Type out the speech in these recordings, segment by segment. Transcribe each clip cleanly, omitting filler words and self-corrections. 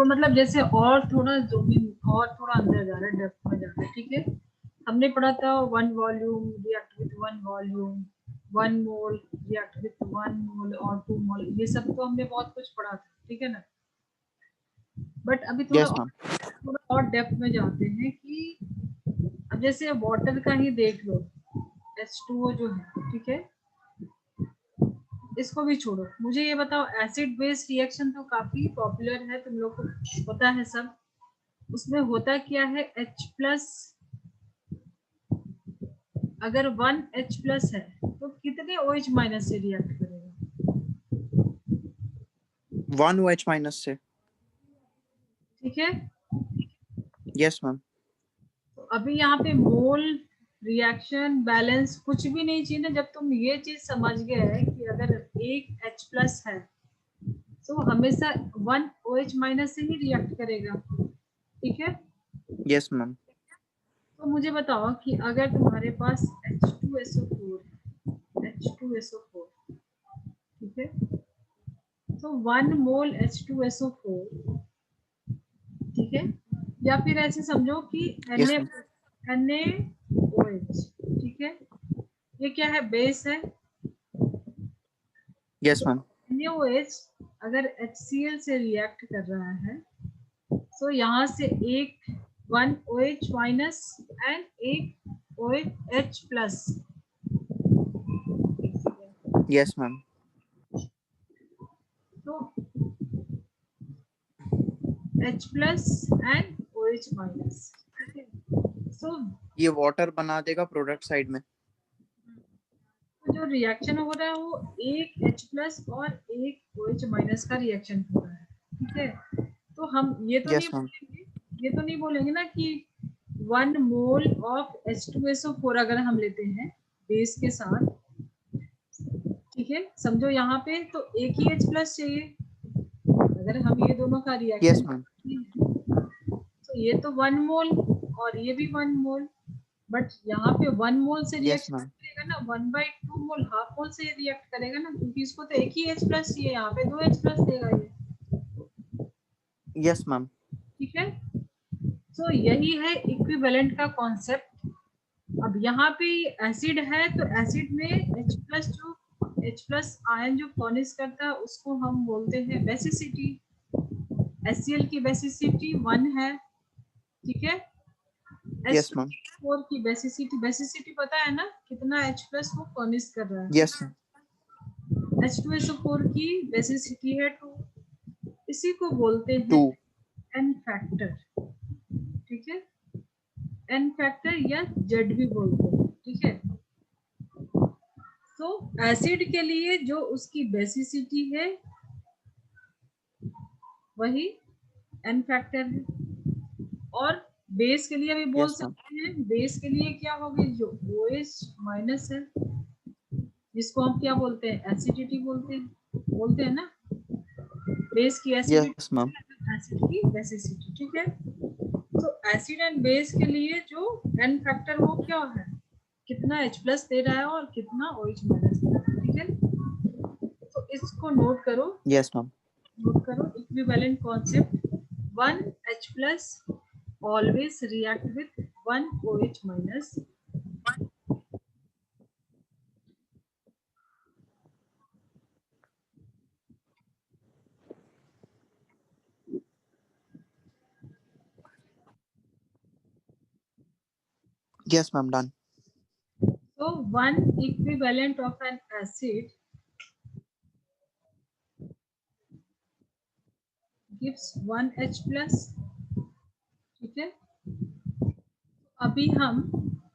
वो मतलब जैसे और थोड़ा जूमिंग और थोड़ा अंदर जा रहा है, डेप्थ में जा रहा है, ठीक है। हमने पढ़ा था 1 volume react with 1 volume, 1 mole react with 1 मोल और 2 मोल, ये सब तो हमने बहुत कुछ पढ़ा था, ठीक है ना। बट अभी यस मैम। थोड़ा और डेप्थ में जाते हैं कि अब जैसे वाटर का ही देख लो, H2O जो है, ठीक है। इसको भी छोड़ो, मुझे ये बताओ, एसिड बेस रिएक्शन तो काफी पॉपुलर है, तुम लोग को पता है सब। उसमें होता क्या है, H प्लस, अगर 1 H प्लस है तो कितने OH माइनस से रिएक्ट करेगा? 1 OH माइनस से। ठीक है। Yes ma'am. तो अभी यहाँ पे मोल रिएक्शन बैलेंस कुछ भी नहीं चाहिए ना, जब तुम ये चीज समझ गए कि अगर एक H प्लस है तो हमेशा 1 OH माइनस से ही रिएक्ट करेगा, ठीक है। Yes ma'am. तो मुझे बताओ कि अगर तुम्हारे पास H2SO4 है, H2SO4, ठीक है, तो 1 मोल H2SO4, ठीक है, या फिर ऐसे समझो कि यस मैम। NaOH, ठीक है, ये क्या है, बेस है। Yes ma'am. NaOH अगर HCl से रिएक्ट कर रहा है तो यहाँ से एक 1 OH माइनस एंड एक OH प्लस, यस मैम। तो H plus and OH minus, ठीक है। सो ये वाटर बना देगा प्रोडक्ट साइड में। जो रिएक्शन हो रहा है वो एक H प्लस और एक OH माइनस का रिएक्शन हो रहा है, ठीक है। तो हम ये तो नहीं यस मैम। बोलेंगे, ये तो नहीं बोलेंगे ना कि 1 मोल ऑफ H2SO4 अगर हम लेते हैं बेस के साथ, ठीक है, समझो यहाँ पे तो एक ही H प्लस चाहिए अगर हम ये दोनों का यस रिएक्शन, मैम। तो ये तो 1 मोल और ये भी 1 मोल, बट यहाँ पे 1 मोल से यस रिएक्शन मैम। करेगा ना, 1/2 मोल, हाफ मोल से रिएक्ट करेगा ना, क्योंकि इसको तो एक ही H प्लस चाहिए, यहाँ पे 2 H प्लस देगा ये, यस मैम। ठीक है। तो यही है इक्विवेलेंट का कॉन्सेप्ट। अब यहाँ पे एसिड है तो एसिड में H प्लस, जो H प्लस आयन जो फॉर्निश करता है उसको हम बोलते हैं बेसिसिटी। HCl की बेसिसिटी 1 है, ठीक है। Yes ma'am. H2O4 की बेसिसिटी, बेसिसिटी पता है ना कितना H प्लस वो फर्निश कर रहा है। Yes ma'am. H2SO4 की बेसिसिटी है 2, इसी को बोलते हैं 2। N फैक्टर, ठीक है। N फैक्टर या Z भी बोलते हैं, ठीक है। तो एसिड के लिए जो उसकी बेसिसिटी है वही N फैक्टर है, और बेस के लिए भी बोल यस मैम। सकते हैं, बेस के लिए क्या होगी, जो OH माइनस है जिसको हम क्या बोलते हैं, एसिडिटी बोलते हैं ना, बेस की यस एसिडिटी, मैम। एसिड की बेसिसिटी, ठीक है। तो एसिड एंड बेस के लिए जो N फैक्टर वो क्या है, कितना H प्लस दे रहा है और कितना OH माइनस दे रहा है, ठीक है। तो इसको यस मैम। नोट करो equivalent concept, 1 H plus always react with 1 OH minus, yes ma'am. Done. so one equivalent of an acid gives 1 H plus, ठीक है। अभी हम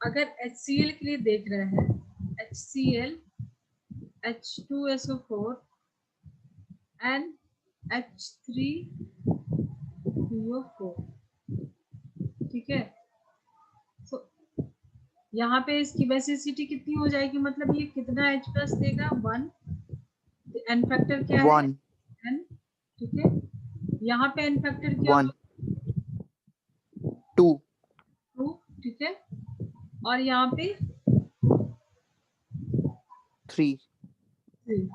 अगर HCl के लिए देख रहे हैं, HCl H2SO4 and H3PO4, ठीक है। तो यहाँ पे इसकी बेसिसिटी कितनी हो जाएगी, मतलब ये कितना H प्लस देगा, 1, एन फैक्टर क्या है, 1। एन, ठीक है। यहाँ पे एन फैक्टर क्या 1। होगा, 2। 2, ठीक है। और यहाँ पे 3। 3,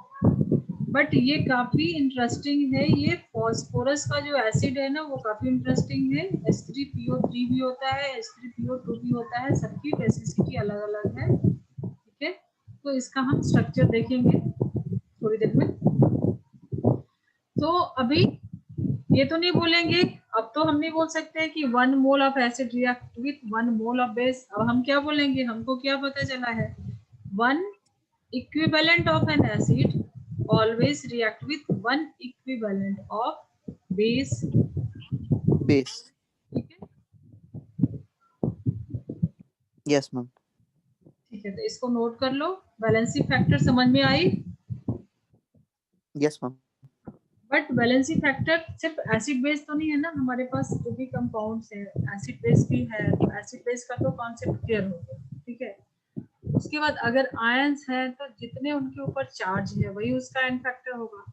बट ये काफी इंटरेस्टिंग है। ये फॉस्फोरस का जो एसिड है ना वो काफी इंटरेस्टिंग है। H3PO3 भी होता है, H3PO2 भी होता है, सबकी बेसिसिटी अलग अलग है। ठीक है, तो इसका हम स्ट्रक्चर देखेंगे थोड़ी देर में। तो अभी ये तो नहीं बोलेंगे, अब तो हम नहीं बोल सकते हैं कि 1 mole of acid react with 1 mole of base. अब हम क्या बोलेंगे, हमको क्या पता चला है, 1 equivalent of an acid always react with 1 equivalent of base। Base. ठीक है, Yes, ma'am. ठीक है, तो इसको नोट कर लो। वैलेंसी फैक्टर समझ में आई? Yes, ma'am. But valency factor सिर्फ एसिड बेस तो नहीं है ना, हमारे पास जो भी कंपाउंड्स है एसिड बेस भी है, तो एसिड बेस का तो कॉन्सेप्ट क्लियर हो गया। ठीक है, उसके बाद अगर आयंस है तो जितने उनके ऊपर चार्ज है वही उसका एन फैक्टर होगा।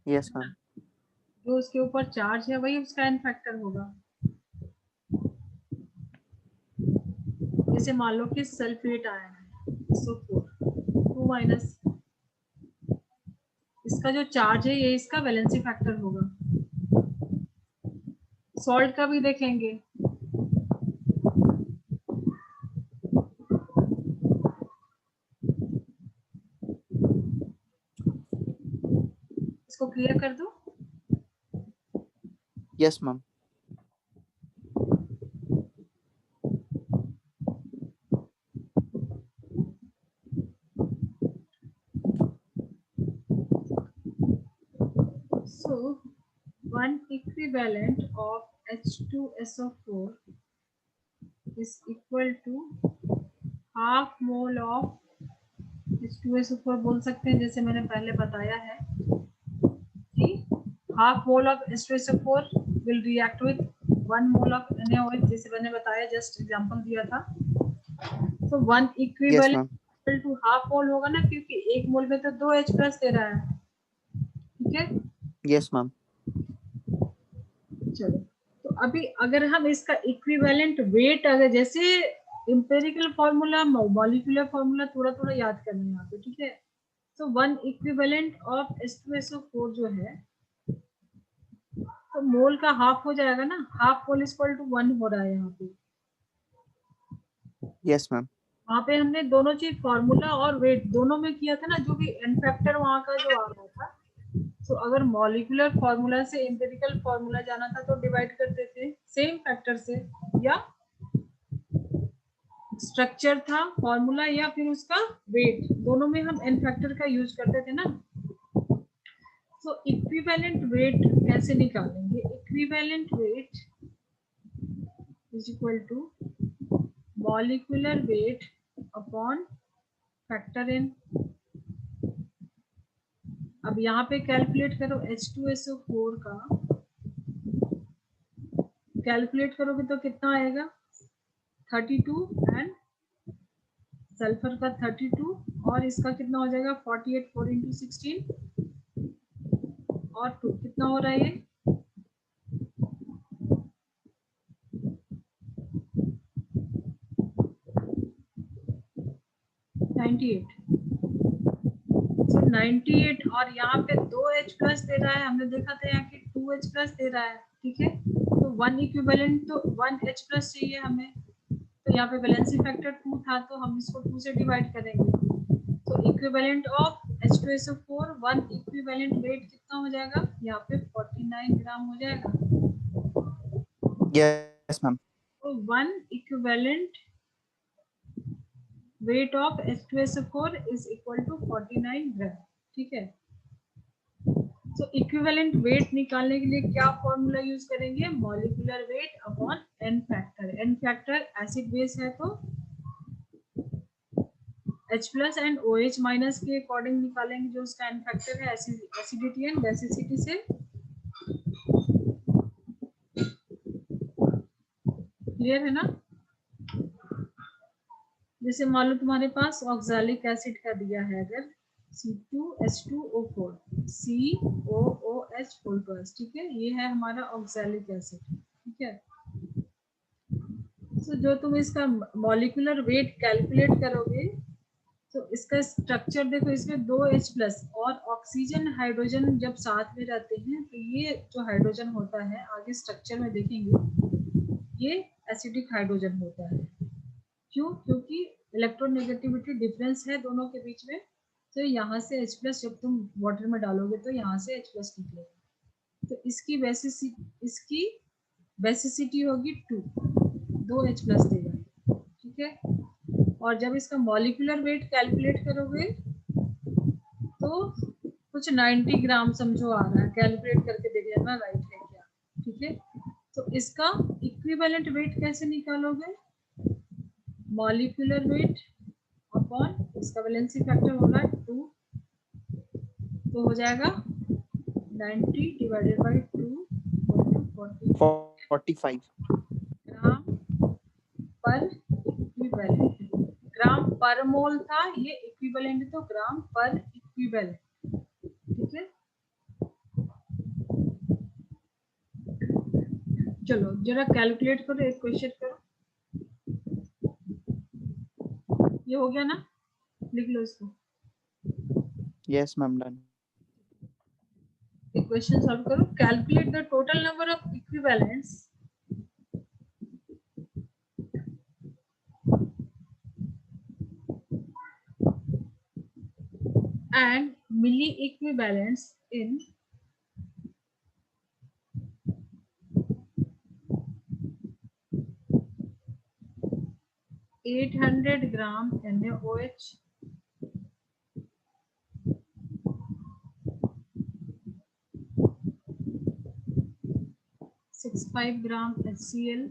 Yes, ma'am. जो उसके ऊपर चार्ज है वही उसका एन फैक्टर होगा। जैसे मान लो कि सल्फेट आयन है SO4 2 माइनस, इसका जो चार्ज है ये इसका वैलेंसी फैक्टर होगा। सॉल्ट का भी देखेंगे, इसको क्लियर कर दो। Yes, ma'am. So 1 equivalent of H2SO4 is equal to half mole of H2SO4। बोल सकते हैं जैसे मैंने पहले बताया है कि half mole of H2SO4 will react with 1 mole of NaOH, जैसे मैंने बताया, जस्ट एग्जांपल दिया था। तो 1 Yes, equivalent ma'am. Equal to half mole होगा ना, क्योंकि एक मोल में तो 2 H प्लस दे रहा है। ठीक है, Yes, ma'am. चलो, तो अभी अगर हम इसका इक्विवेलेंट वेट, अगर जैसे इंपेरिकल फॉर्मूला मॉलिक्यूलर फॉर्मूला थोड़ा थोड़ा याद करना है यहाँ पे। ठीक है, तो 1 इक्विवेलेंट ऑफ H2SO4 जो है, तो मोल का हाफ हो जाएगा ना, हाफ मोल इक्वल टू 1 हो रहा है यहाँ पे। Yes, ma'am. वहां पे हमने दोनों चीज फॉर्मूला और वेट दोनों में किया था ना, जो भी एन फैक्टर वहां का जो आ रहा था। तो अगर मॉलिक्यूलर फॉर्मूला से एम्पिरिकल फॉर्मूला जाना था तो डिवाइड करते थे सेम फैक्टर से, या स्ट्रक्चर था फॉर्मूला या फिर उसका वेट, दोनों में हम एन फैक्टर का यूज करते थे ना। तो इक्विवेलेंट वेट कैसे निकालेंगे, equivalent weight is equal to molecular weight upon factor N. अब यहाँ पे कैलकुलेट करो H2SO4 का, कैलकुलेट करोगे तो कितना आएगा, 32 एंड सल्फर का 32, और इसका कितना हो जाएगा 48, 4 इंटू 16 और 2, कितना हो रहा है ये 98। तो 98 और यहाँ पे 2H प्लस दे रहा है, हमने देखा था यहाँ की 2H प्लस दे रहा है। ठीक है, तो 1 इक्विवेलेंट तो 1H प्लस चाहिए हमें, तो यहाँ पे वैलेंसी फैक्टर 2 था तो हम इसको 2 से डिवाइड करेंगे। तो equivalent of H2SO4 1 equivalent wait कितना हो जाएगा, यहाँ पे 49 ग्राम हो जाएगा। Yes, ma'am. तो 1 equivalent weight of H2SO4 is equal to 49 gram. ठीक है, तो इक्विवेलेंट वेट निकालने के लिए क्या फॉर्मूला यूज करेंगे, molecular weight upon N factor. N factor acid base है तो H plus and OH minus के अकॉर्डिंग निकालेंगे जो उसका एन फैक्टर है एसिडिटी एंड बेसिसिटी से। क्लियर है ना? जैसे मान लो तुम्हारे पास ऑक्सैलिक एसिड का दिया है, अगर C2H2O4 COOH होल प्लस, ठीक है, ये है हमारा ऑक्सैलिक एसिड। ठीक है, तो जो तुम इसका मॉलिक्यूलर वेट कैलकुलेट करोगे तो इसका स्ट्रक्चर देखो, इसमें 2H प्लस और ऑक्सीजन हाइड्रोजन जब साथ में रहते हैं तो ये जो हाइड्रोजन होता है आगे स्ट्रक्चर में देखेंगे ये एसिडिक हाइड्रोजन होता है। क्यों? क्योंकि इलेक्ट्रोनेगेटिविटी डिफरेंस है दोनों के बीच में, तो यहाँ से H प्लस जब तुम वाटर में डालोगे तो यहाँ से H प्लस निकलेगा। तो इसकी बेसिसिटी होगी 2H प्लस देगा, ठीक है। और जब इसका मॉलिक्यूलर वेट कैलकुलेट करोगे तो कुछ 90 ग्राम समझो आ रहा है, कैलकुलेट करके देख लेना राइट है क्या, ठीक है। तो इसका इक्विवेलेंट वेट कैसे निकालोगे? मॉलिक्यूलर वेट अपॉन इसका वैलेंसी फैक्टर होगा 2, तो हो जाएगा 90 डिवाइडेड बाई 2 45 ग्राम पर इक्विवेलेंट। ग्राम पर मोल था, ये इक्विवेलेंट तो ग्राम पर इक्विवेलेंट, ठीक है। चलो जरा कैलकुलेट करो, एक क्वेश्चन करो। ये हो गया ना, लिख लो इसको। yes ma'am done एक क्वेश्चन सॉल्व करो। Calculate the total number of equivalents and milli equivalents in 800 gram NaOH, 65 gram HCl,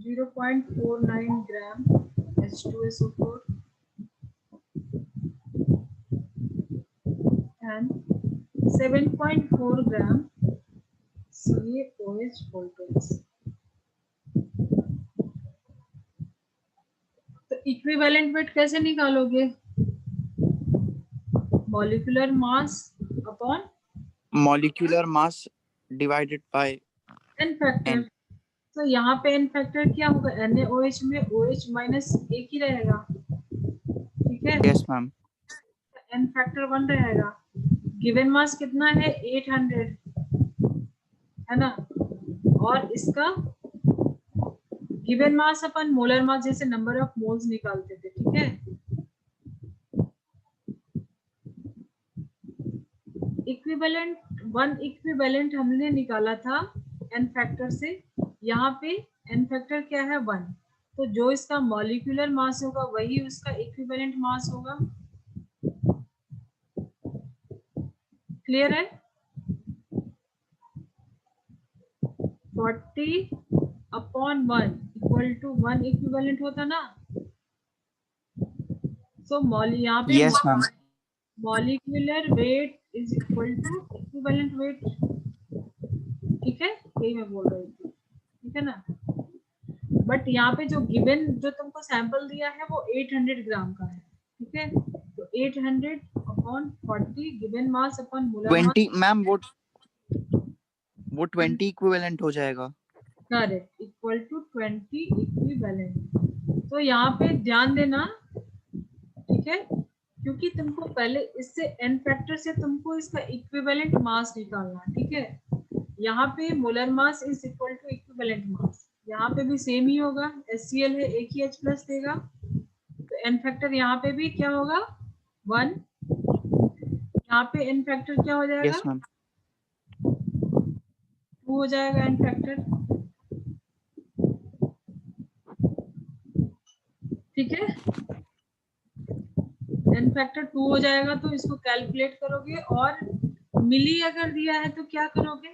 0.49 gram H2SO4 and 7.4 gram CaOH voltages। तो इक्विवेलेंट वेट कैसे निकालोगे? Molecular mass upon molecular mass divided by N factor. n तो यहाँ पे N factor क्या होगा? NaOH में OH minus एक ही रहेगा, ठीक है। yes ma'am एन फैक्टर 1 रहेगा। गिवन मास कितना है? 800, है ना। और इसका गिवन मास अपन मोलर मास जैसे नंबर ऑफ मोल्स निकालते थे, ठीक है। इक्विवेलेंट 1 इक्विवेलेंट हमने निकाला था एन फैक्टर से। यहाँ पे एन फैक्टर क्या है? 1। तो जो इसका मॉलिक्यूलर मास होगा वही उसका इक्विवेलेंट मास होगा। क्लियर है? 40 अपॉन 1 इक्वल टू 1 इक्विवेलेंट होता ना। सो यहाँ पे yes ma'am molecular weight is equal to equivalent weight, ठीक है। यही मैं बोल रही थी, ठीक है ना। बट यहाँ पे जो गिवन जो तुमको सैंपल दिया है वो 800 ग्राम का है, ठीक है। तो 800 upon 40 given mass upon molar mass, 20 ma'am वो 20 इक्विवेलेंट हो जाएगा। Correct, equal to 20 equivalent. तो यहाँ पे ध्यान देना, ठीक है, क्योंकि तुमको पहले इससे एन फैक्टर से तुमको इसका इक्विवेलेंट मास निकालना, ठीक है। यहाँ पे molar mass is equal to equivalent mass, यहाँ पे भी सेम ही होगा। HCl है, एक ही H प्लस देगा। तो एन फैक्टर यहाँ पे भी क्या होगा? 1। यहाँ पे एन फैक्टर क्या हो जाएगा? yes ma'am 2 हो जाएगा एन फैक्टर, ठीक है। एन फैक्टर 2 हो जाएगा। तो इसको कैलकुलेट करोगे और मिली अगर दिया है तो क्या करोगे?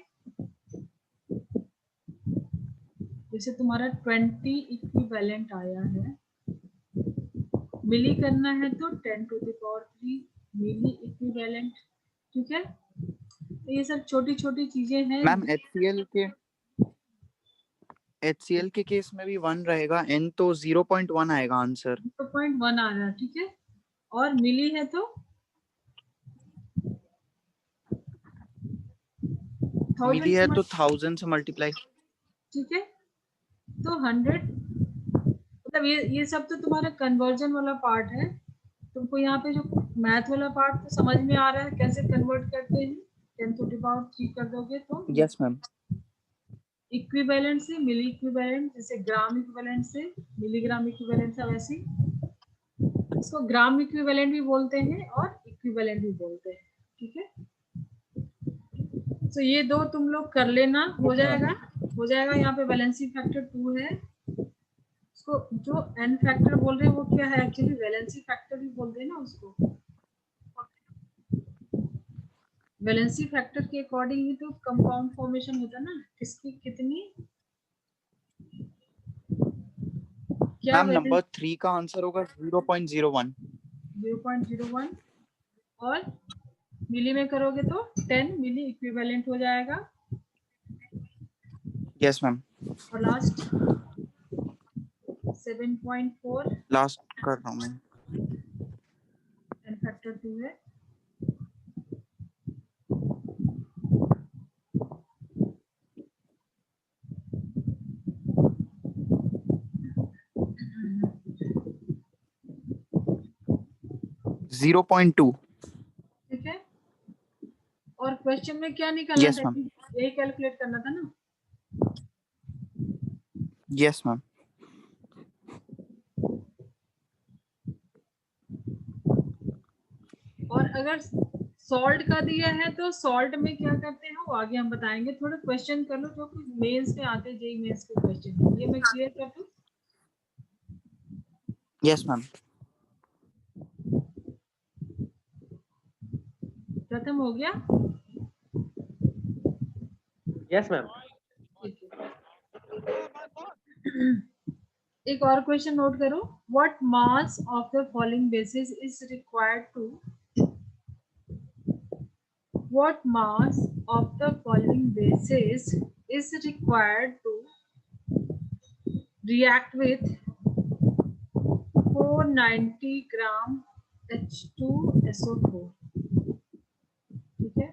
जैसे तुम्हारा 20 इक्विवेलेंट आया है, मिली करना है तो 10 to the power 3 milliequivalent, ठीक है। तो ये सब छोटी छोटी चीजें हैं। मैम HCl के केस में भी 1 रहेगा, n तो 0.1 आएगा आंसर। 0.1 आ रहा है, ठीक है। और मिली है तो मिली है तो 1000 से मल्टीप्लाई, ठीक है। तो 100, मतलब ये सब तो तुम्हारा कन्वर्जन वाला पार्ट है। तुमको यहाँ पे जो मैथ वाला पार्ट तो समझ में आ रहा है कैसे कन्वर्ट करते हैं। 10⁻³ कर दोगे तो यस मैम। इक्विवेलेंट से मिली इक्विवेलेंट, जैसे ग्राम इक्विवेलेंट से मिलीग्राम इक्विवेलेंट था, वैसे इसको ग्राम इक्विवेलेंट भी बोलते हैं और इक्विवेलेंट भी बोलते हैं। ठीक है, तो ये दो तुम लोग कर लेना, हो जाएगा। हो जाएगा। यहाँ पे वैलेंसी फैक्टर 2 है। उसको जो एन फैक्टर बोल रहे हैं वो क्या है, एक्चुअली वैलेंसी फैक्टर भी बोलते हैं ना उसको। वैलेंसी फैक्टर के अकॉर्डिंग ही तो कंपाउंड फॉर्मेशन होता है ना, किसकी कितनी क्या मैम नंबर 3 का आंसर होगा 0.01। 0.01 और मिली में करोगे तो 10 मिली इक्विवेलेंट हो जाएगा। Yes ma'am. और लास्ट 7.4 लास्ट कर रहा हूँ मैं। एन फैक्टर 2 है। जीरो 0.2। ठीक है, और क्वेश्चन में क्या निकालना यस था, मैम। यही कैलकुलेट करना था ना। Yes ma'am. और अगर सॉल्ट का दिया है तो सॉल्ट में क्या करते हैं वो आगे हम बताएंगे। थोड़ा क्वेश्चन कर लो जो कुछ मेंस में आते, जेई मेंस के क्वेश्चन, ये मैं क्लियर कर दूं। Yes ma'am. खत्म हो गया। Yes ma'am. ठीक है, एक और क्वेश्चन नोट करो। What mass of the following basis is required to, what mass of the following bases is required to react with 490 gram H2SO4। ठीक है,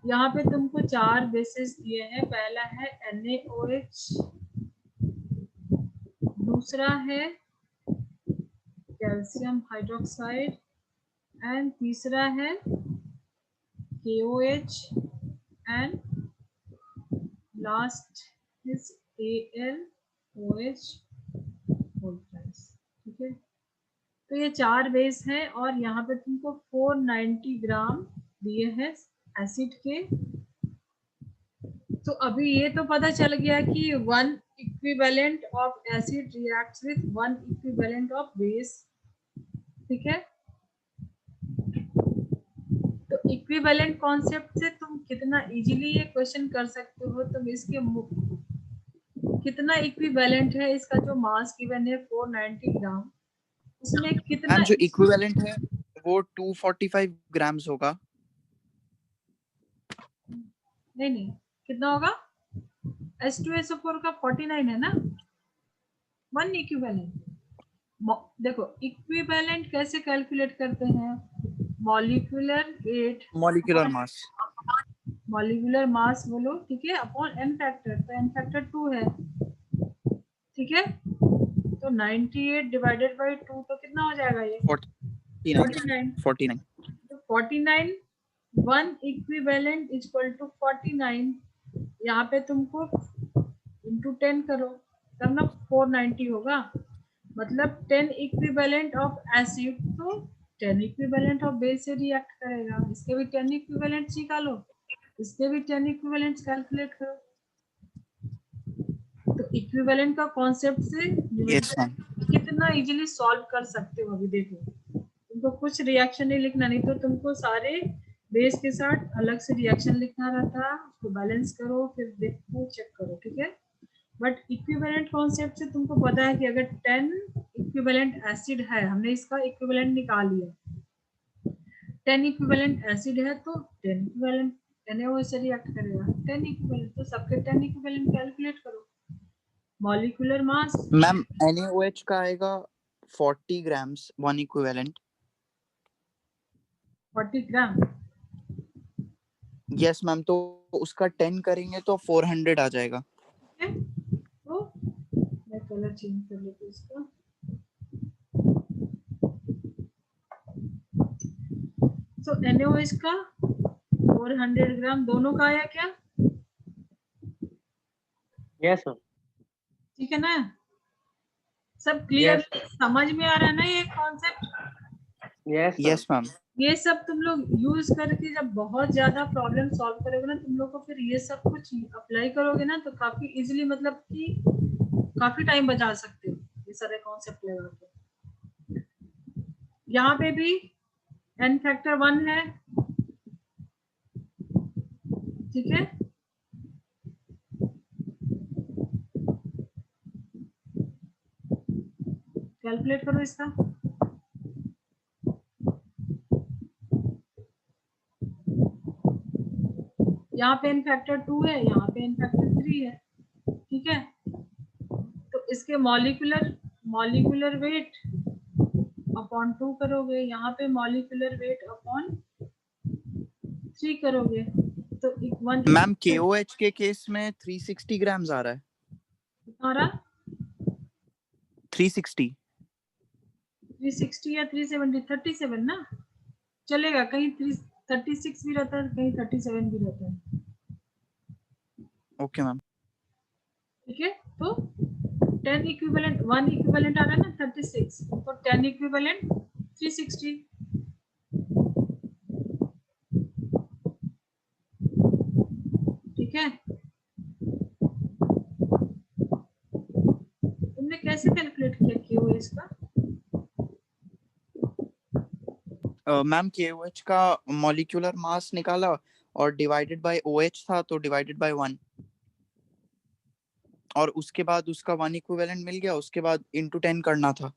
यहाँ पे तुमको 4 बेसिस दिए हैं। पहला है NaOH, दूसरा है कैल्शियम हाइड्रोक्साइड एंड तीसरा है KOH and last is AlOH whole price. ठीक है, तो ये 4 बेस हैं और यहाँ पे तुमको 490 ग्राम दिए हैं एसिड के। तो अभी ये तो पता चल गया कि 1 equivalent of acid reacts with 1 equivalent of base. ठीक है, तो इक्विवेलेंट कॉन्सेप्ट से तुम कितना इजीली ये क्वेश्चन कर सकते हो। तुम इसके कितना इक्विवेलेंट है, इसका जो मास गिवन है 490 ग्राम, उसमें कितना मैम जो इक्विवेलेंट है वो 245 ग्राम्स होगा। नहीं, कितना होगा, H2SO4 का 49 है ना, 1 इक्विवेलेंट। देखो इक्विवेलेंट कैसे कैलकुलेट करते हैं, molecular weight, molecular mass. Molecular mass बोलो, ठीक है, अपॉन एन फैक्टर, तो एन फैक्टर 2 है। ठीक है, तो 98 डिवाइडेड बाई 2 तो कितना हो जाएगा ये 49। 49। तो 49 1 इक्विवेलेंट इक्वल टू 49। यहाँ पे तुमको इंटू 10 करो, तब ना 490 होगा। मतलब 10 इक्विवेलेंट ऑफ एसिड तो 10 इक्विवेलेंट ऑफ बेस से रिएक्ट करेगा। इसके भी 10 इक्विवेलेंट्स निकालो, इसके भी 10 इक्विवेलेंट्स कैलकुलेट करो। तो इक्विवेलेंट का कॉन्सेप्ट से यस मैम। कितना इजीली सॉल्व कर सकते हो। अभी देखो तुमको कुछ रिएक्शन नहीं लिखना, नहीं तो तुमको सारे बेस के साथ अलग से रिएक्शन लिखना रहता, उसको बैलेंस करो फिर देखो चेक करो। ठीक है, बट इक्विवेलेंट कॉन्सेप्ट से तुमको पता है कि अगर 10 इक्विवेलेंट एसिड है, हमने इसका इक्विवेलेंट निकाल लिया, 10 इक्विवेलेंट एसिड है तो 10 इक्विवेलेंट NaOH से रिएक्ट करेगा। 10 इक्विवेलेंट तो सबके 10 इक्विवेलेंट कैलकुलेट करो। मॉलिक्यूलर मास मैम NaOH का आएगा 40 ग्राम्स 1 इक्विवेलेंट। 40 ग्राम। यस मैम, तो उसका 10 करेंगे तो 400 आ जाएगा। तो मैं कर कलर चेंज कर लेते हैं इसका। सो NaOH का 400 ग्राम दोनों का आया क्या? Yes ma'am. ठीक है ना, सब क्लियर? Yes. समझ में आ रहा है ना ये कॉन्सेप्ट? Yes yes ma'am. ये सब तुम लोग यूज करके जब बहुत ज्यादा प्रॉब्लम सॉल्व करोगे ना तुम लोग को, फिर ये सब कुछ अप्लाई करोगे ना तो काफी इजीली, मतलब कि काफी टाइम बचा सकते हो ये सारे कॉन्सेप्ट लगा के। यहाँ पे भी n फैक्टर 1 है, ठीक है। कैलकुलेट करो इसका। यहाँ पे n फैक्टर 2 है, यहाँ पे n फैक्टर 3 है, ठीक है। तो इसके मॉलिक्यूलर वेट अपॉन 2 करोगे, यहाँ पे मॉलिक्यूलर वेट अपॉन 3 करोगे तो मैम KOH के केस में 360 ग्राम्स आ रहा है। कितना आ रहा? 360 या 370? 37 ना, चलेगा। कहीं 36 भी रहता है, कहीं 37 भी रहता है, ओके मैम। ठीक है। तो 10 इक्विवेलेंट, 1 इक्विवेलेंट आ रहा है ना 36, तो 10 इक्विवेलेंट 360, ठीक है। तुमने कैसे कैलकुलेट किया क्यों इसका? मैम KOH का मॉलिक्यूलर मास निकाला और डिवाइडेड बाय OH था तो डिवाइडेड बाय 1, और उसके बाद उसका 1 इक्विवेलेंट मिल गया, उसके बाद इनटू 10 करना था।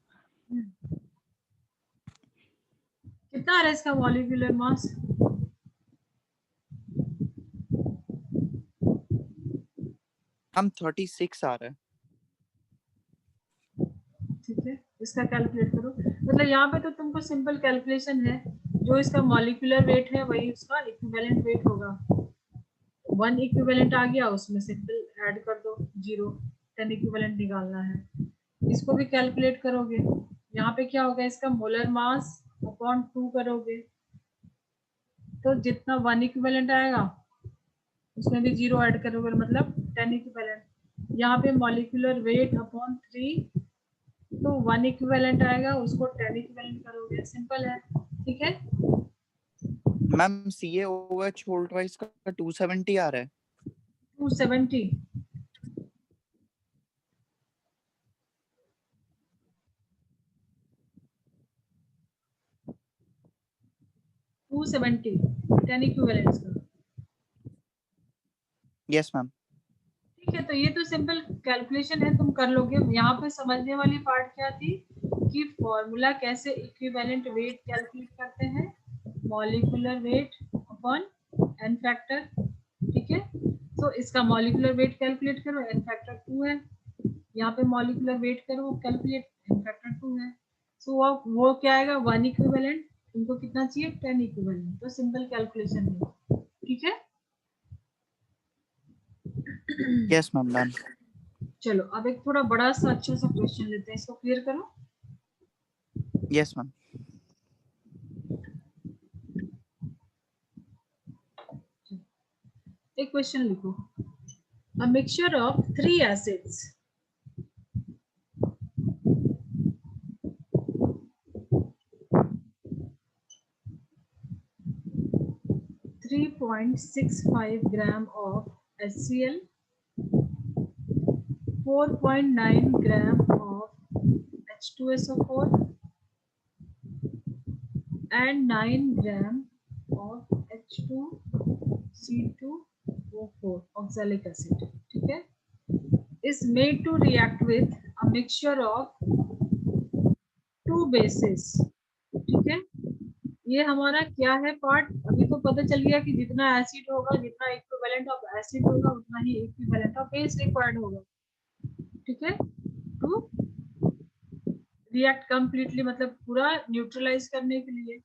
कितना आ रहा है इसका मॉलिक्यूलर मास? हम 36 आ रहा है। ठीक है, इसका कैलकुलेट करो। मतलब यहाँ पे तो तुमको सिंपल कैलकुलेशन है, जो इसका मॉलिक्यूलर वेट है वही उसका इक्विवेलेंट वेट होगा। 1 इक्विवेलेंट आ गया, उसमें सिंपल ऐड कर दो 0, 10 इक्विवेलेंट निकालना है। इसको भी कैलकुलेट करोगे, यहाँ पे क्या होगा, इसका मोलर मास अपॉन 2 करोगे तो जितना 1 इक्विवेलेंट आएगा उसमें भी 0 ऐड करोगे, मतलब 10 इक्विवेलेंट। यहाँ पे मॉलिक्यूलर वेट अपॉन 3, तो 1 इक्विवेलेंट आएगा, उसको 10 इक्विवेलेंट करोगे, सिंपल है, ठीक है। मैम CaOH होल्ड वाइज का 270 आ रहा है। 270, टू 10 इक्विवेलेंट्स का, यस मैम। ठीक है। तो ये तो सिंपल कैलकुलेशन है, तुम कर लोगे। यहाँ पे समझने वाली पार्ट क्या थी कि फॉर्मूला कैसे इक्विवेलेंट वेट कैलकुलेट करते हैं, molecular weight upon n factor, ठीक है। तो इसका मॉलिक्यूलर वेट कैलकुलेट करो, n फैक्टर 2 है। यहाँ पे मॉलिक्यूलर वेट करो कैलकुलेट, n फैक्टर 2 है। सो वो क्या आएगा, 1 इक्विवेलेंट, तुमको कितना चाहिए, 10 इक्विवेलेंट। तो सिंपल कैलकुलेशन है, ठीक है। Yes ma'am done. चलो अब एक थोड़ा बड़ा सा अच्छा सा क्वेश्चन लेते हैं, इसको क्लियर करो। Yes ma'am. एक क्वेश्चन लिखो, a mixture of 3 acids 3.65 gram of HCl, 4.9 gram of H2SO4 and 9 gram of H2C2O4 oxalic acid, ठीक है, is made to react with a mixture of 2 bases, ठीक है। ये हमारा क्या है पार्ट, अभी तो पता चल गया कि जितना एसिड होगा, जितना इक्विवेलेंट ऑफ एसिड होगा, उतना ही इक्विवेलेंट ऑफ बेस रिक्वायर्ड होगा, ठीक है, टू रिएक्ट कंप्लीटली, मतलब पूरा न्यूट्रलाइज करने के लिए।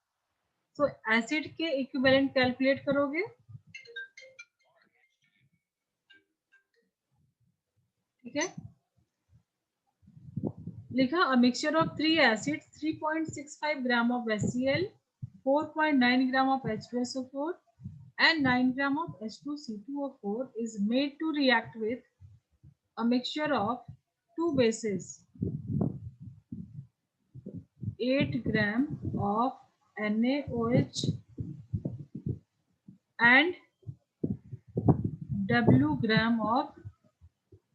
तो एसिड के इक्विवेलेंट कैलकुलेट करोगे, ठीक है। लिखा a mixture of 3 acids, 3.65 gram of HCl, 4.9 gram of H2SO4 and 9 gram of H2C2O4 is made to react with a mixture of two bases, 8 gram of NaOH and W gram of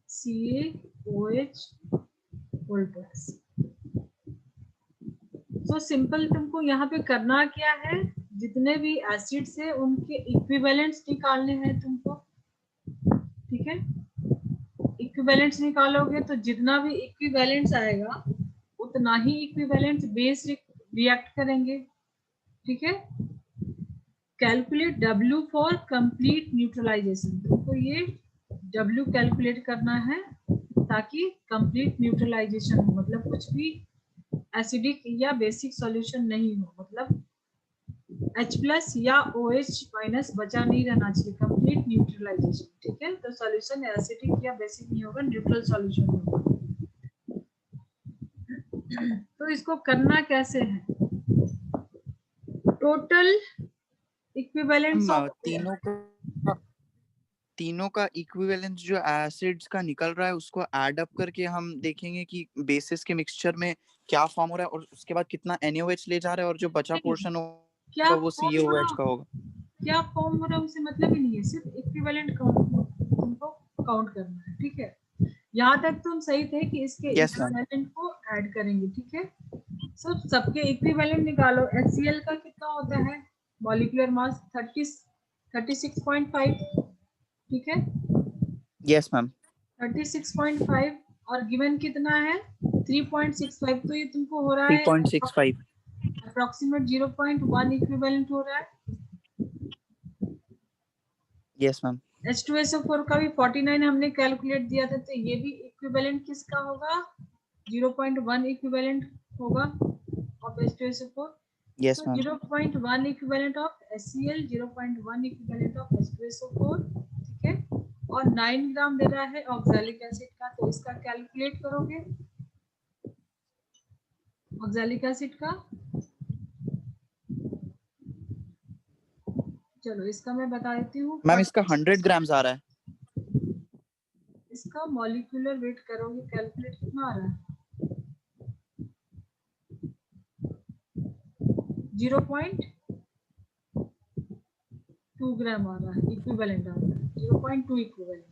CaOH whole plus. So simple तुमको यहाँ पे करना क्या है, जितने भी acids है उनके इक्विवेलेंट्स निकालने हैं तुमको, ठीक है। इक्विवेलेंट्स निकालोगे तो जितना भी इक्विवेलेंट्स आएगा उतना ही इक्विवेलेंट्स बेस रिएक्ट करेंगे, ठीक है। Calculate W for complete neutralization, तुमको ये W कैलकुलेट करना है ताकि कंप्लीट न्यूट्रलाइजेशन हो, मतलब कुछ भी एसिडिक या बेसिक सॉल्यूशन नहीं हो, मतलब H प्लस या OH माइनस बचा नहीं रहना चाहिए, कंप्लीट न्यूट्रलाइजेशन, ठीक है। तो सॉल्यूशन एसिडिक या बेसिक नहीं होगा, न्यूट्रल सॉल्यूशन होगा। तो इसको करना कैसे है, टोटल इक्विवेलेंट्स ऑफ तीनों का इक्विवेलेंस जो एसिड्स का निकल रहा है उसको ऐड अप करके हम देखेंगे कि बेसिस के मिक्सचर में क्या फॉर्म हो रहा है और उसके बाद कितना NaOH ले जा रहा है और जो बचा पोर्शन होगा वो CaOH का होगा। क्या फॉर्म हो रहा है उससे मतलब ही नहीं है, सिर्फ इक्विवेलेंट तुमको काउंट करना है, ठीक है। यहाँ तक तुम सही थे कि इसके इक्विवेलेंट को ऐड करेंगे, ठीक है। सो सबके इक्विवेलेंट निकालो। HCl का कितना होता है मॉलिक्यूलर मास 36.5, ठीक है। यस मैम 36.5 और गिवन कितना है 3.65, तो ये तुमको हो रहा है 3.65 अप्रोक्सीमेट 0.1 इक्विवेलेंट हो रहा है। यस मैम H2SO4 का भी 49 हमने कैलकुलेट दिया था, तो ये भी इक्विवेलेंट किसका होगा 0.1 इक्विवेलेंट होगा of H2SO4। Yes ma'am 0.1 equivalent of HCl, 0.1 equivalent of H2SO4, ठीक है। और 9 ग्राम दे रहा है ऑक्सैलिक एसिड का, तो इसका कैलकुलेट करोगे ऑक्सैलिक एसिड का। चलो इसका मैं बता देती हूँ मैम, इसका 100 ग्राम्स आ रहा है। इसका मॉलिक्यूलर वेट करोगे कैलकुलेट कितना आ रहा है 0.2 ग्राम आ रहा है, इक्विवेलेंट आ रहा है 0.2 इक्विवेलेंट।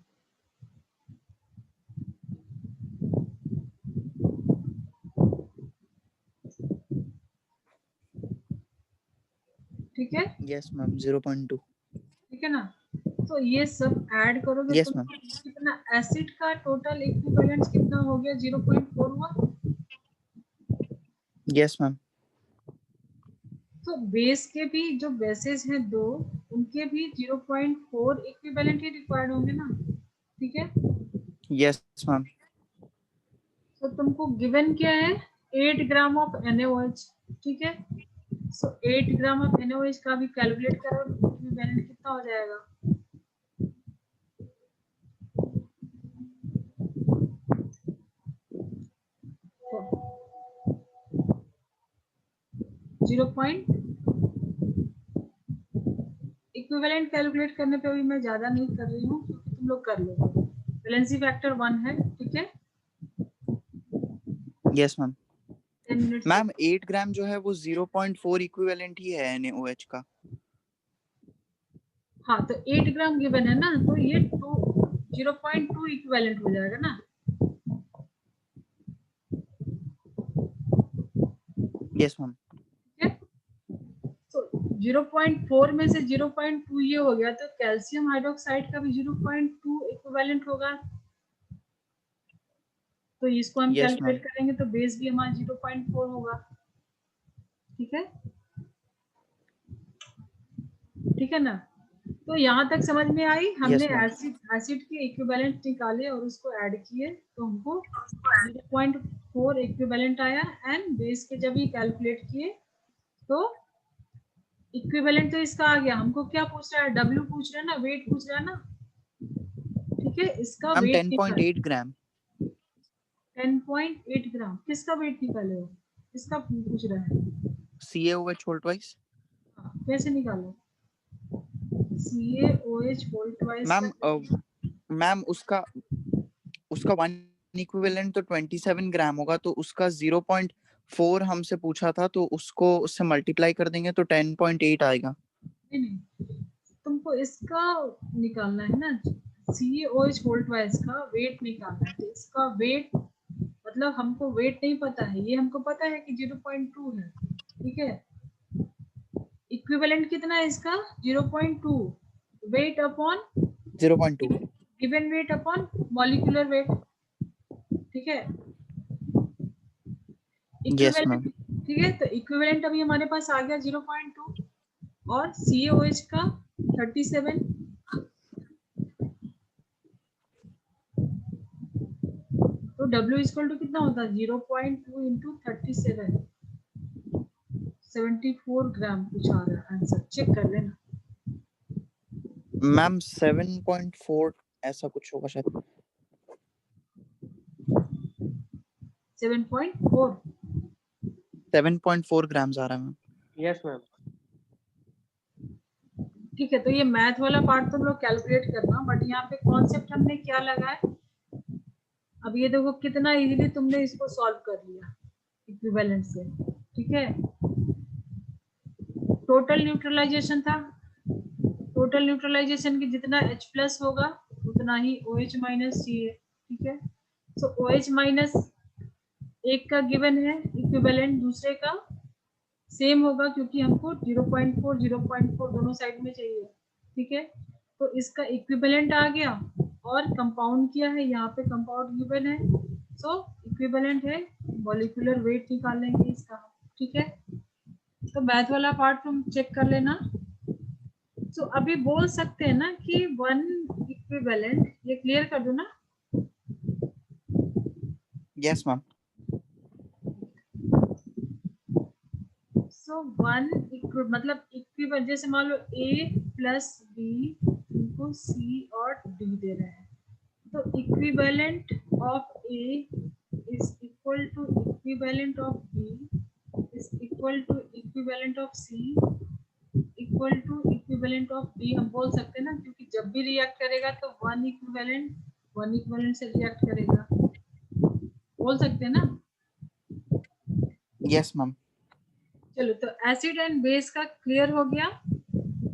ठीक है, यस मैम 0.2, ठीक है ना। तो ये सब ऐड करोगे तो कितना एसिड का टोटल इक्विवेलेंट कितना हो गया 0.4 हुआ। Yes ma'am. तो बेस के भी जो बेसेस हैं दो, उनके भी 0.4 इक्विवेलेंट ही रिक्वायर्ड होंगे ना, ठीक है। Yes ma'am. तो तुमको गिवन क्या है 8 ग्राम ऑफ NaOH, ठीक है। सो 8 ग्राम ऑफ NaOH का भी कैलकुलेट करो इक्विवेलेंट कितना हो जाएगा 0. इक्विवेलेंट कैलकुलेट करने पे भी मैं ज्यादा नहीं कर रही हूँ, तुम लोग कर लो। वैलेंसी फैक्टर 1 है, ठीक है। Yes ma'am. मैम 8 ग्राम जो है वो 0.4 इक्विवेलेंट ही है NaOH का। हाँ, तो 8 ग्राम गिवन है ना, तो ये 0.2 इक्विवेलेंट हो जाएगा ना। Yes ma'am. 0.4 में से 0.2 ये हो गया, तो कैल्शियम हाइड्रोक्साइड का भी 0.2 इक्विवेलेंट होगा। तो इसको हम कैलकुलेट करेंगे तो बेस भी हमारा 0.4 होगा, ठीक है। ठीक है ना। तो यहाँ तक समझ में आई, हमने एसिड के इक्विवेलेंट निकाले और उसको ऐड किए तो हमको 0.4 इक्विवेलेंट आया। एंड बेस के जब ये कैलकुलेट किए तो इक्विवेलेंट तो इसका आ गया। हमको क्या पूछ रहा है W पूछ रहा है ना, वेट पूछ रहा है ना, ठीक है। इसका वेट 10.8 ग्राम 10.8 ग्राम। किसका वेट निकाले हो? किसका पूछ रहा है? CaOH whole twice. कैसे निकालो? CaOH होल ट्वाइस मैम उसका 1 इक्विवेलेंट तो 27 ग्राम होगा, तो उसका 0.4 हमसे पूछा था, तो उससे मल्टीप्लाई कर देंगे तो 10.8 आएगा। नहीं, तुमको इसका निकालना है ना, CaOH होल ट्वाइस का वेट निकालना है। तो इसका वेट मतलब हमको वेट नहीं पता है, ये हमको पता है कि 0.2 है, ठीक है। इक्विवेलेंट कितना है इसका? 0.2। Weight upon 0.2 given weight upon molecular weight, ठीक है। Yes ma'am. ठीक है, तो इक्विवेलेंट अभी हमारे पास आ गया 0.2 और CaOH का 37। तो W इक्वल टू कितना होता है? 0.2 इंटू 37, 74 ग्राम कुछ आ रहा है आंसर, चेक कर लेना। मैम 7.4 ऐसा कुछ होगा शायद। 7.4 7.4 ग्राम्स आ रहा है मैम। Yes ma'am. ठीक है, तो ये मैथ वाला पार्ट तुम लोग कैलकुलेट करना, बट यहाँ पे कॉन्सेप्ट हमने क्या लगाया? अब ये देखो कितना इजीली तुमने इसको सॉल्व कर लिया इक्विवेलेंट से, ठीक है। टोटल न्यूट्रलाइजेशन था, टोटल न्यूट्रलाइजेशन की जितना H प्लस होगा उतना ही OH माइनस चाहिए, ठीक है। सो OH माइनस एक का गिवन है इक्विवेलेंट, दूसरे का सेम होगा क्योंकि हमको 0.4 दोनों साइड में चाहिए, ठीक है। तो इसका इक्विवेलेंट आ गया और कंपाउंड किया है, यहाँ पे कंपाउंड गिवन है, सो इक्विवेलेंट है, मॉलिक्यूलर वेट निकाल लेंगे इसका, ठीक है। तो मैथ वाला पार्ट तुम चेक कर लेना। तो अभी बोल सकते हैं ना कि 1 इक्विवेलेंट, ये क्लियर कर दो ना? Yes ma'am. सो 1 मतलब इक्विवेलेंट, जैसे मान लो A प्लस B इनको C और D दे रहे हैं, तो equivalent of A is equal to equivalent of B is equal to equivalent of C equal to equivalent of D। हम बोल सकते हैं ना, क्योंकि जब भी रिएक्ट करेगा तो 1 इक्विवेलेंट से रिएक्ट करेगा, बोल सकते हैं ना? Yes ma'am. चलो, तो एसिड एंड बेस का क्लियर हो गया।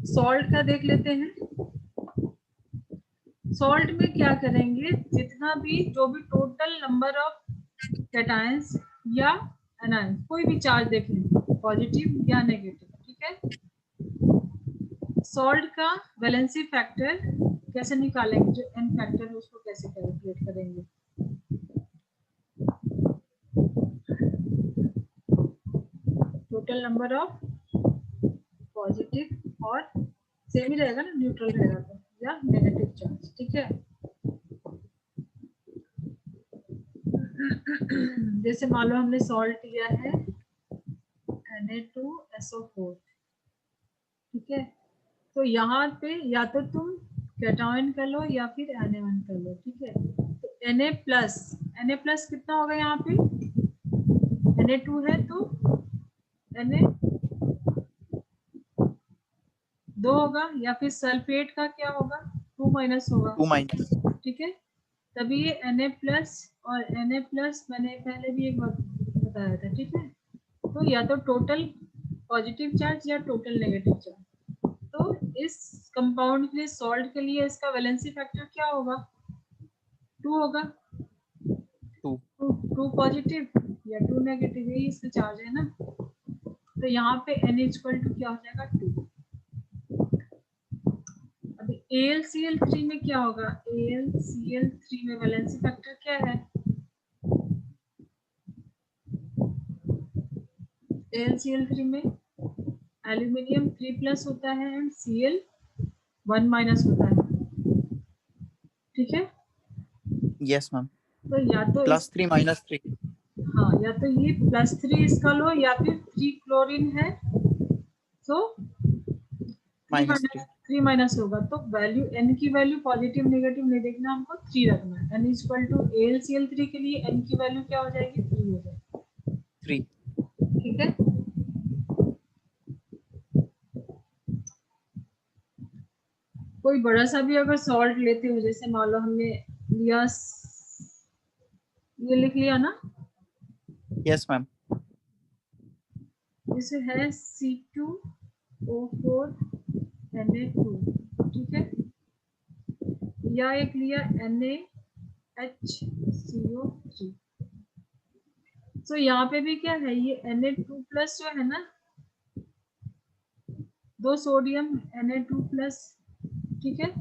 सॉल्ट का देख लेते हैं। सॉल्ट में क्या करेंगे, जितना भी जो भी टोटल नंबर ऑफ कैटायंस या एनायंस, कोई भी चार्ज देख लेंगे पॉजिटिव या नेगेटिव, ठीक है। सॉल्ट का वैलेंसी फैक्टर कैसे निकालेंगे, जो एन फैक्टर है उसको कैसे कैलकुलेट करेंगे? टोटल नंबर ऑफ पॉजिटिव और सेम ही रहेगा ना, न्यूट्रल रहेगा तो, या नेगेटिव चार्ज, ठीक है। जैसे मान लो हमने सॉल्ट लिया है Na2SO4, ठीक है। तो यहाँ पे या तो तुम कैटायन कर लो या फिर Na1 कर लो, ठीक है। तो Na प्लस कितना होगा यहाँ पे? Na2 है तो Na 2 होगा, या फिर सल्फेट का क्या होगा? 2 माइनस होगा, 2 माइनस, ठीक है। तभी ये Na प्लस और Na प्लस मैंने पहले भी एक बार बताया था, ठीक है। तो या तो टोटल पॉजिटिव चार्ज या टोटल नेगेटिव चार्ज। तो इस कंपाउंड के लिए, सॉल्ट के लिए इसका वैलेंसी फैक्टर क्या होगा? 2 होगा। 2 पॉजिटिव या 2 नेगेटिव, यही इसका चार्ज है ना। तो यहाँ पे N इक्वल टू क्या हो जाएगा? 2। अभी AlCl3 में क्या होगा? AlCl3 में वैलेंसी फैक्टर क्या है? AlCl3 में एल्यूमिनियम 3 प्लस होता है एंड Cl 1 माइनस होता है, ठीक है। Yes ma'am. तो या तो +3 -3, हाँ, या तो ये +3 इसका लो या फिर 3 क्लोरीन है, तो 3 माइनस होगा तो वैल्यू n की वैल्यू पॉजिटिव नेगेटिव नहीं देखना, हमको 3 रखना है। n इक्वल टू AlCl3 के लिए n की वैल्यू क्या हो जाएगी? 3 हो जाएगी। 3। ठीक है, कोई बड़ा सा भी अगर सॉल्ट लेते हो, जैसे मान लो हमने लिया, ये लिख लिया ना, यस मैम। इसे है C2O4Na2, ठीक है, या एक लिया NaHCO3। तो यहाँ पे भी क्या है, ये Na2 प्लस जो है ना, 2 सोडियम Na2 प्लस, ठीक है,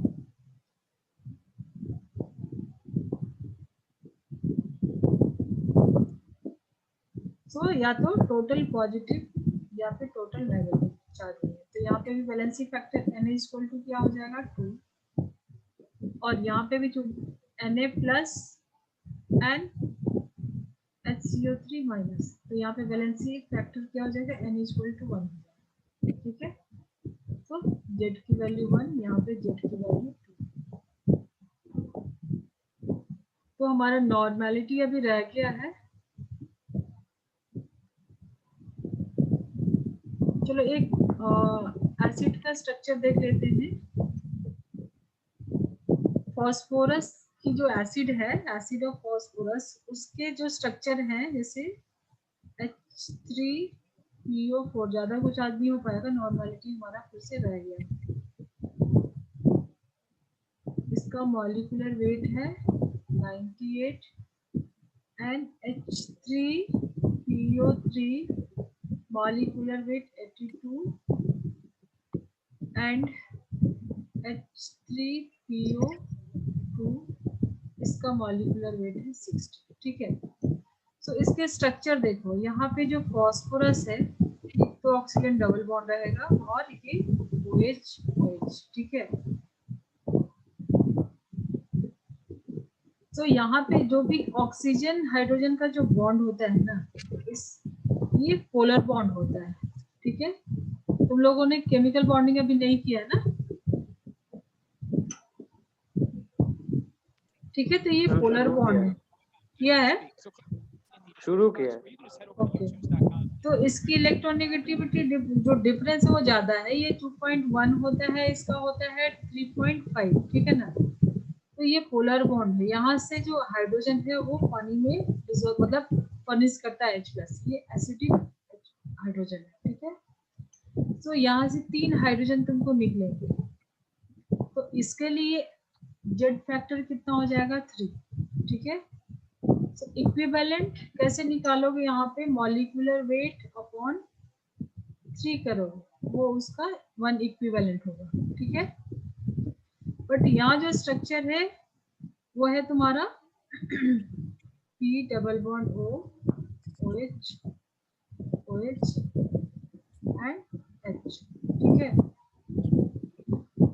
तो या तो टोटल पॉजिटिव या फिर टोटल नेगेटिव चार्ज है। तो यहाँ पे भी balancing factor Na equal to क्या हो जाएगा? 2, और यहाँ पे भी Na plus and HCO3 minus, तो यहाँ पे बैलेंसिंग फैक्टर क्या हो जाएगा? N इक्वल टू 1 हो जाएगा। ठीक है, तो Z की वैल्यू 1, यहाँ पे Z की वैल्यू 2। तो हमारा नॉर्मेलिटी अभी रह गया है, चलो एक एसिड का स्ट्रक्चर देख लेते हैं। फॉस्फोरस की जो एसिड है, एसिड ऑफ फॉस्फोरस, उसके जो स्ट्रक्चर हैं, जैसे H3PO4, ज्यादा कुछ आज नहीं हो पाएगा, नॉर्मेलिटी हमारा फिर से रह गया। इसका मॉलिक्यूलर वेट है 98 and H3PO3 molecular weight 82 and H3PO2 इसका मॉलिक्यूलर वेट है 60। ठीक है, तो इसके स्ट्रक्चर देखो, यहाँ पे जो फॉस्फोरस है, एक तो ऑक्सीजन डबल बॉन्ड रहेगा और ये OH। ठीक है, तो यहाँ पे जो भी ऑक्सीजन हाइड्रोजन का जो बॉन्ड होता है ना, ये पोलर बॉन्ड होता है। ठीक है, तुम लोगों ने केमिकल बॉन्डिंग अभी नहीं किया है ना? ठीक है, तो ये पोलर बॉन्ड है, किया है, शुरू किया। ओके, तो इसकी इलेक्ट्रोनेगेटिविटी जो डिफरेंस है वो ज्यादा है, ये 2.1 होता है, इसका होता है 3.5। ठीक है ना, तो ये पोलर बॉन्ड है, यहाँ से जो हाइड्रोजन है वो पानी में डिसॉल्व, मतलब फर्निश करता है H+, ये एसिडिक हाइड्रोजन है। ठीक है, तो यहाँ से 3 हाइड्रोजन तुमको निकलेंगे, तो इसके लिए जेड फैक्टर कितना हो जाएगा? 3। ठीक है, तो इक्विवेलेंट कैसे निकालोगे? यहाँ पे मॉलिक्यूलर वेट अपॉन 3 करोगे, वो उसका 1 इक्विवेलेंट होगा। ठीक है, बट यहाँ जो स्ट्रक्चर है वो है तुम्हारा P double bond O OH OH and H। ठीक है,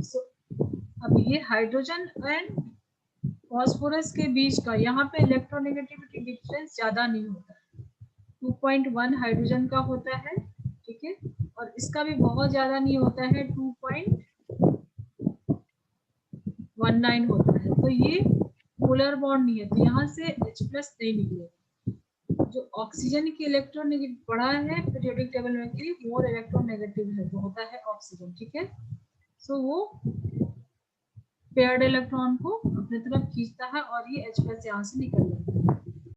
सो अब ये हाइड्रोजन एंड फॉस्फोरस के बीच का यहाँ पे इलेक्ट्रोनेगेटिविटी डिफरेंस ज्यादा नहीं होता है, 2.1 हाइड्रोजन का होता है। ठीक है, और इसका भी बहुत ज्यादा नहीं होता है, 2.19 होता है, तो ये पोलर बॉन्ड नहीं है, तो यहाँ से H+ नहीं निकलेगा। जो ऑक्सीजन की इलेक्ट्रोनेगेटिव पढ़ा है पीरियोडिक टेबल में कि मोर इलेक्ट्रोनेगेटिव है, वो होता है ऑक्सीजन। ठीक है, सो वो पेयर्ड इलेक्ट्रॉन को अपने तरफ खींचता है और ये H+ यहाँ से निकल जाता है।